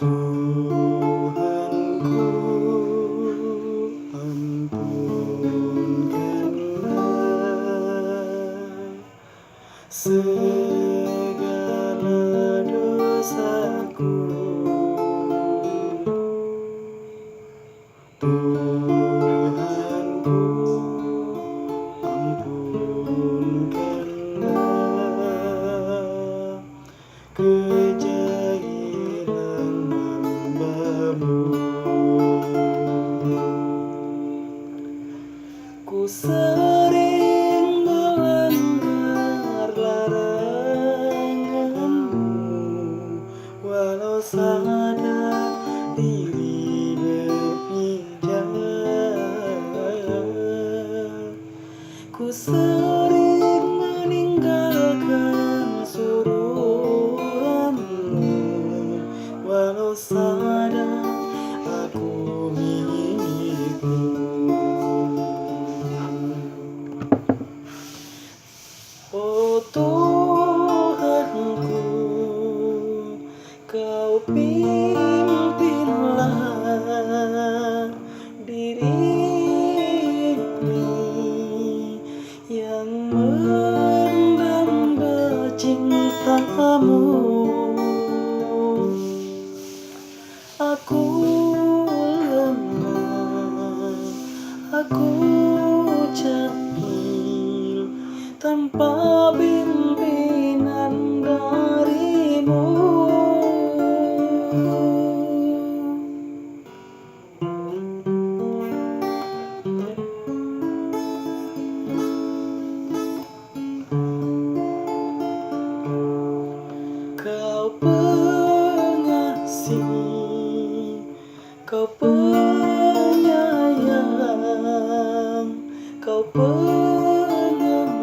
Tuhanku, ampunkanlah segala dosaku. Tuhanku, ampunkanlah kejahilan hamba-Mu. Ku sering melanggar larangan-Mu, walau sadar diri berpijak. Ku sering meninggalkan suruhan-Mu, walau sadar aku milik-Mu. Oh Tuhanku, Kau pimpinlah diri ini yang menambah cinta-Mu. Aku lemah, aku jahil, tanpa bimbingan dari-Mu. Kau pengasih, Kau penyayang, Kau pengampun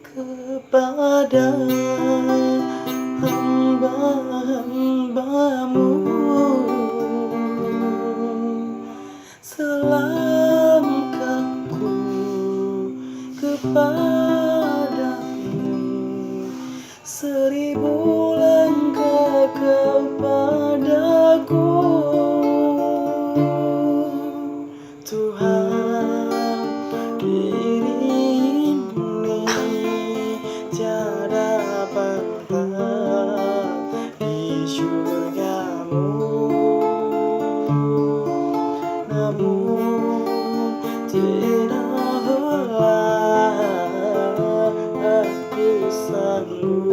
kepada hamba-hamba-Mu. Selangkahku kepadamu, 1000 langkah kepadaku. Tuhan, diri ini tiada batas di syurga-Mu, namun tidaklah aku sanggup